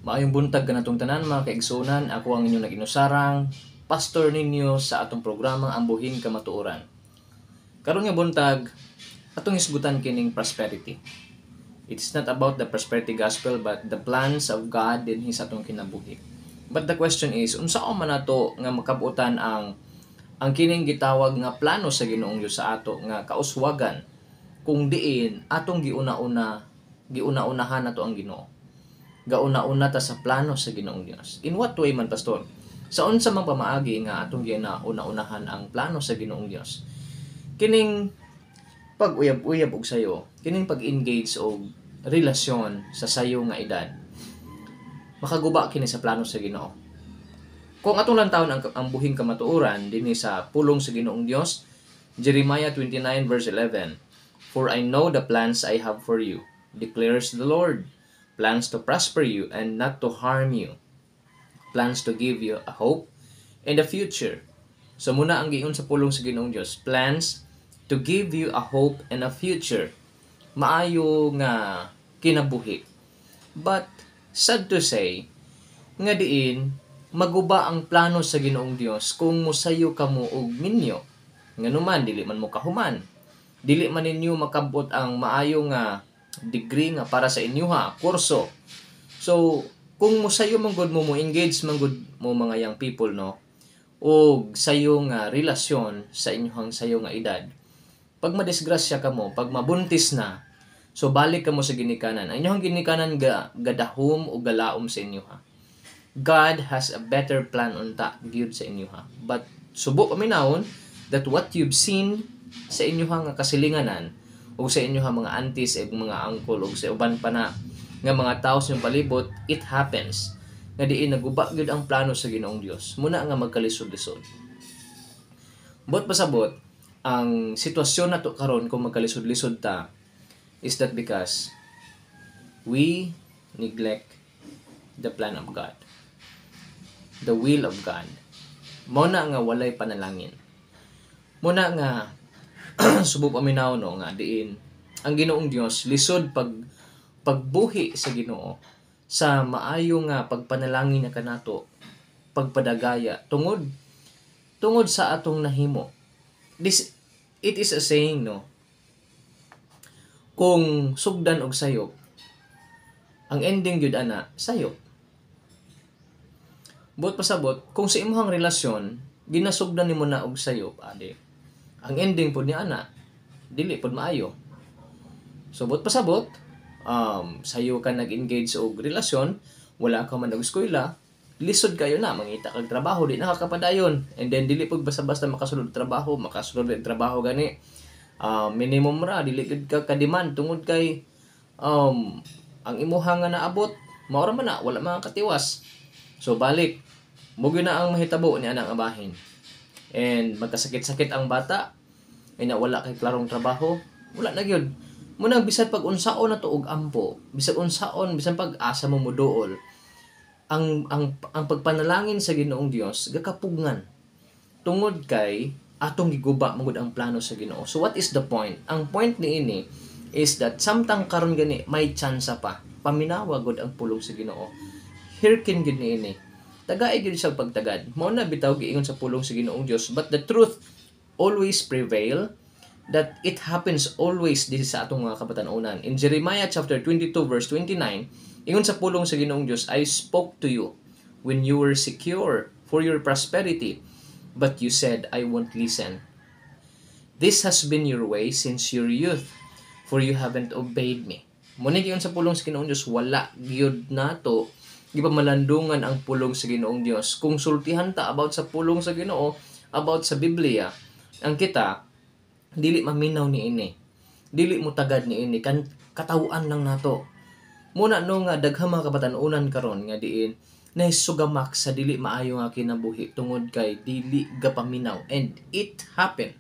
Maayong buntag kanatong tanan mga kaigsunan, ako ang inyong naginusarang pastor ninyo sa atong programang Ambuhin Kamatuoran. Karon nga buntag, atong isgutan kining prosperity. It's not about the prosperity gospel but the plans of God din sa atong kinabuhi. But the question is, unsaon man nato nga makabutan ang kining gitawag nga plano sa Ginoong Dios sa ato nga kauswagan kung diin atong giuna-unahan nato ang Ginoo. Gauna-una ta sa plano sa Ginoong Dios. In what way man, pastor? Sa unsa man pamaagi nga atong ginauna-unahan ang plano sa Ginoong Dios? Kining pag-uyab-uyab og sayo, kining pag-engage og relasyon sa sayo nga edad, makaguba kini sa plano sa Ginoo. Kung atong lantawon ang buhing kamatuoran dinhi sa pulong sa Ginoong Dios, Jeremiah 29 verse 11, "For I know the plans I have for you, declares the Lord, plans to prosper you and not to harm you, plans to give you a hope and a future." So muna ang giingon sa pulong sa Ginoong Dios, plans to give you a hope and a future. Maayo nga kinabuhi. But sad to say, nga diin maguba ang plano sa Ginoong Dios kung mosayo kamo og minyo. Nganuman dili man mo kahuman. Dili man ninyo makabot ang maayo nga degree nga para sa inyo kurso. So kung mosayo man gud mo engage man gud mo mga young people no og sayo nga relasyon sa inyong sayo nga edad. Pag madisgrasya kamo, pag mabuntis na, so balik kamo sa ginikanan. Ang inyong ginikanan gadahom o galaom sa inyo God has a better plan unta gyud sa inyo But subo paminawon that what you've seen sa inyo nga kasilinganan o sa inyo mga aunties ug mga uncle o sa uban pa na nga mga tao sa palibot, it happens nga diin naguba gyud ang plano sa Ginoong Dios. Muna nga magkalisod-lisod. Bot pasabot ang sitwasyon nato karon kung magkalisod-lisod ta is that because we neglect the plan of God, the will of God. Muna nga walay panalangin. Muna nga subok paminaw no nga diin ang Ginoong Dios lisod pagbuhi sa Ginoo sa maayo nga pagpanalangin na kanato, pagpadagaya tungod sa atong nahimo. It is a saying no, kung sugdan og sayop, ang ending gyud ana sayop. Buot pasabot kung sa imong relasyon ginasugdan nimo na og sayop, ang ending pud ni ana dili pud maayo. So buot pasabot sayo ka nag-engage og relasyon, wala ka man nag-eskwela, lisod kayo na mangita kag trabaho, di nakakapadayon, and then dili pud basta-basta makasulod trabaho gani minimum ra dili gid ka ka-demand tungod kay ang imuha nga naabot mao ra man na wala makatiwas. So balik mo na ang mahitabo ni anang abahin, and magkasakit-sakit ang bata, ay wala kay klarong trabaho, wala na gyud. Muna bisan pag unsaon na tuog ampo, bisan unsaon, bisan pag asa mo muduol, ang pagpanalangin sa Ginoong Dios gakapugngan tungod kay atong giguba magud ang plano sa Ginoo. So what is the point? Ang point niini is that samtang karon gani may tsansa pa paminawa gud ang pulong sa Ginoo. Hirkin gid niini. Tagay gid sa pagtagad. Mao na bitaw giingon sa pulong sa Ginoong Dios, but the truth always prevail, that it happens always this sa atong mga kabatan-onan. In Jeremiah chapter 22 verse 29, ingon sa pulong sa Ginoong Dios, "I spoke to you when you were secure for your prosperity, but you said, I won't listen. This has been your way since your youth, for you haven't obeyed me." Muna giyon sa pulong sa Ginoong Dios, wala gyud nato gipamalandungan ang pulong sa Ginoong Dios. Kung sultihan ta about sa pulong sa Ginoo, about sa Biblia, ang kita dili maminaw niini, dili mo tagad niini, kan katawuan lang nato. Muna no nga daghang mga kabatan-unan karon nga diin naisugamak sa dili maayo nga kinabuhi tungod kay dili gapaminaw, and it happened.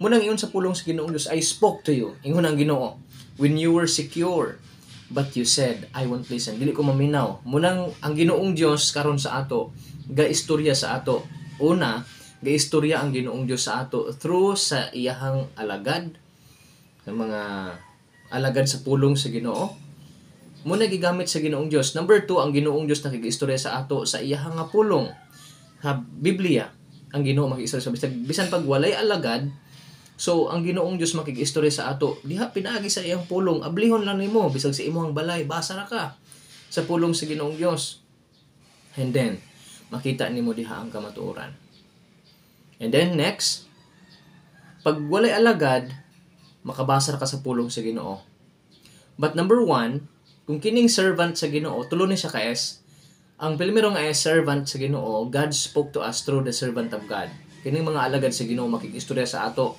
Muna ingon sa pulong sa Ginoong Dios, "I spoke to you," ingon ang Ginoo, "when you were secure, but you said, I won't listen." Dili ko maminaw. Munang ang Ginoong Dios karon sa ato gaistorya sa ato. Una, gaistorya ang Ginoong Dios sa ato through sa iyahang alagad, sa mga alagad sa pulong sa Ginoo. Muna gigamit sa Ginoong Dios. Number 2, ang Ginoong Dios nakigistorya sa ato sa iyahang nga pulong. Ha, Biblia ang Ginoo makigistorya sa bisan pag walay alagad. So ang Ginoong Dios makigistorya sa ato. Diha pinaagi sa iyang pulong. Ablihon lang nimo bisag sa imong balay, basa ra ka sa pulong sa Ginoong Dios. And then makita nimo diha ang kamatuoran. And then next, pag walay alagad, makabasa ra ka sa pulong sa Ginoo. But number 1, kung kining servant sa Ginoo, tulo ni siya ka S. Ang primero nga servant sa Ginoo, God spoke to us through the servant of God. Kining mga alagad sa Ginoo makikistorya sa ato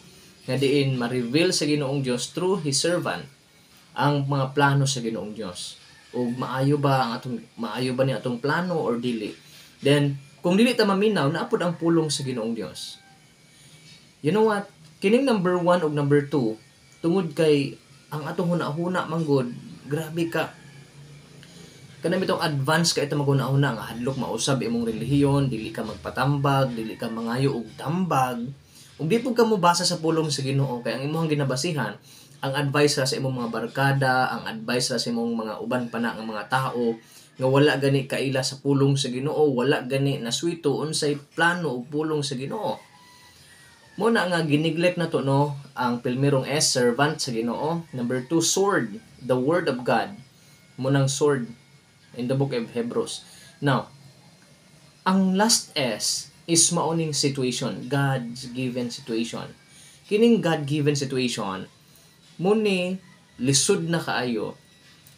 nga diin ma-reveal sa Ginoong Dios through His servant ang mga plano sa Ginoong Dios. O maayo ba ni atong plano or dili? Then kung dili ta maminaw, naapod ang pulong sa Ginoong Dios. You know what? Kining number 1 ug number 2, tungod kay ang atong hunahuna manggod, grabe ka. Kanang itong advance ka ito maghuna-huna nga hadlok mausab imong relihiyon, dili ka magpatambag, dili ka mangayo og tambag. Ug di pud ka mo basa sa pulong sa Ginoo kay ang imong ginabasihan, ang advice ra sa imong mga barkada, ang advice ra sa imong mga uban pa na nga mga tao nga wala gani kaila sa pulong sa Ginoo, wala gani naswito unsay plano ug pulong sa Ginoo. Muna nga giniglect na to no, ang pilmirong S, servant sa Ginoo. Number 2, sword, the word of God. Munang sword in the book of Hebrews. Now, ang last S is mauning situation, God's given situation. Kining God-given situation, muni lisod na kaayo,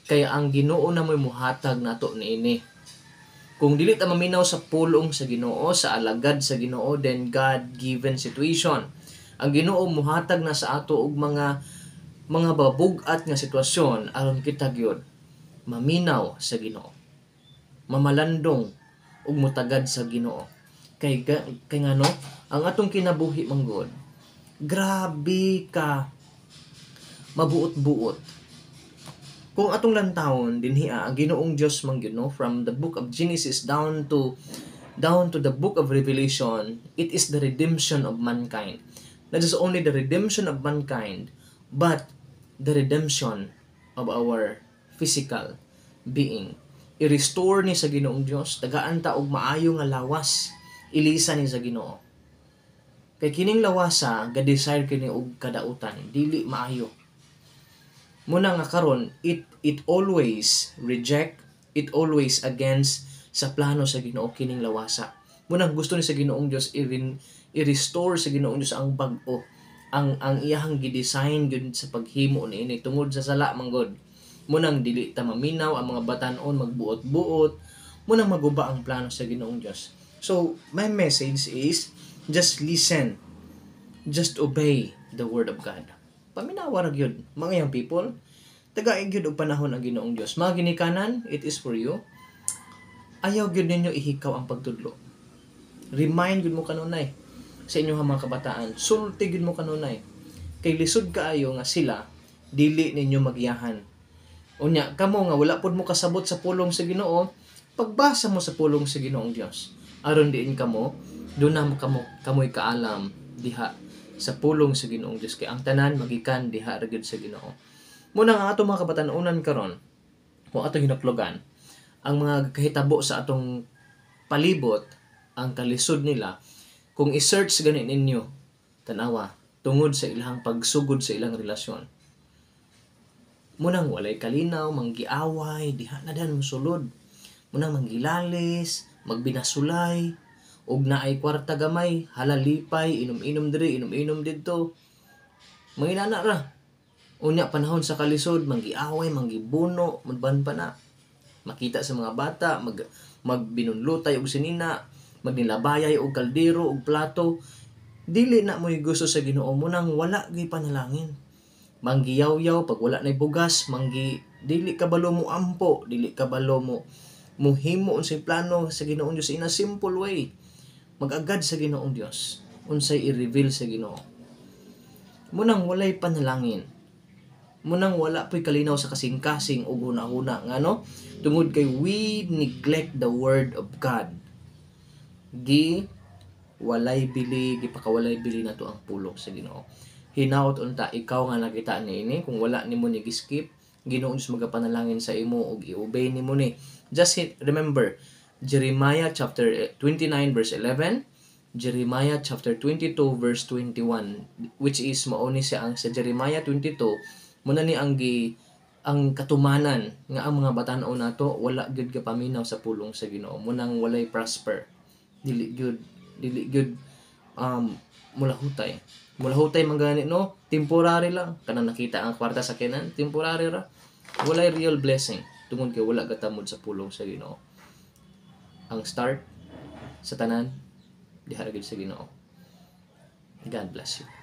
kaya ang Ginoo na mo'y muhatag nato niini. Kung dili ta maminaw sa pulong sa Ginoo, sa alagad sa Ginoo, then God-given situation. Ang Ginoo muhatag na sa ato og mga babug-at nga sitwasyon aron kita gyud maminaw sa Ginoo. Mamalandong ug mutagad sa Ginoo. Kay ngano, ang atong kinabuhi manggod, grabe ka mabuot-buot. Kung atong lantawon dinhi ang Ginoong Dios man gyud no, from the book of Genesis down to the book of Revelation, it is the redemption of mankind. Not just only the redemption of mankind, but the redemption of our physical being. I-restore ni sa Ginoong Dios, tagaan ta og maayo nga lawas, ilisa ni sa Ginoo. Kay kining lawasa, ga-desire kini og kadautan, dili maayo. Muna nga karon, it always reject, it always against sa plano sa Ginoo kining lawasa. Muna gusto ni sa Ginoong Dios i-restore sa Ginoong Dios ang bag-o, ang iyahang gi-design gyud sa paghimo niini tungod sa sala manggod. Munang dili ta maminaw ang mga batan-on magbuot-buot, munang maguba ang plano sa Ginoong Dios. So, my message is just listen. Just obey the word of God. Paminawa ra gyud mga young people, tagaig gyud og panahon ang Ginoong Dios. Mga ginikanan, it is for you. Ayaw gyud ninyo ihikaw ang pagtudlo. Remind gyud mo kanunay sa inyong mga kabataan. Sulti gyud mo kanunay. Kay lisod kaayo nga sila dili ninyo magiyahan. Unya kamo nga wala pud mo kasabot sa pulong sa Ginoo, pagbasa mo sa pulong sa Ginoong Dios. Aron diin kamo, do na kamoy kaalam diha sa pulong sa Ginoong Dios, kay ang tanan magikan diha ra gyud sa Ginoo. Muna nga ato mga kabatan-onan karon, kung atong hinuklogan ang mga kahitabo sa atong palibot, ang kalisod nila, kung i-search ganin ninyo, tanawa tungod sa ilang pagsugod sa ilang relasyon. Munang walay kalinaw, manggiaway, diha na dan mosulod. Munang manggilalis, magbinasulay, ug naay kwarta gamay, halalipay, inom-inom diri, inom-inom didto. Manginana ra. Unya panahon sa kalisod, manggiaway, manggibuno, mudban pa na. Makita sa mga bata, magbinunlutay og sinina, magnilabayay og kaldero og plato. Dili na mo'y gusto sa Ginoo, munang wala gyud panalangin. Manggiyaw-yaw pag wala nay bugas, dili kabalo mo ampo, dili kabalo mo muhimo unsay plano sa Ginoong Dios in a simple way. Mag-agad sa Ginoong Dios, unsay i-reveal sa Ginoo. Munang walay panalangin. Munang wala po'y kalinaw sa kasing-kasing o huna-huna ngano, tungod kay we neglect the word of God. Walay bili, gipakawalay bili nato ang pulong sa Ginoo. Hinaut unta ikaw nga nakita niini, kung wala nimo ni skip, Ginoo Diyos magapanalangin sa imo ug i-obey nimo ni. Just remember Jeremiah chapter 29 verse 11, Jeremiah chapter 22 verse 21, which is mauni siya ang sa Jeremiah 22 muna ni ang katumanan nga ang mga batan-o nato wala gyud ka paminaw sa pulong sa Ginoo, munang walay prosper, dili gyud mulahutay man gani, no, temporary lang kanang nakita ang kwarta sa kinan, temporary ra, walay real blessing tungod kay wala gatamod sa pulong sa Ginoo. Ang start sa tanan diha ra gyud sa Ginoo. God bless you.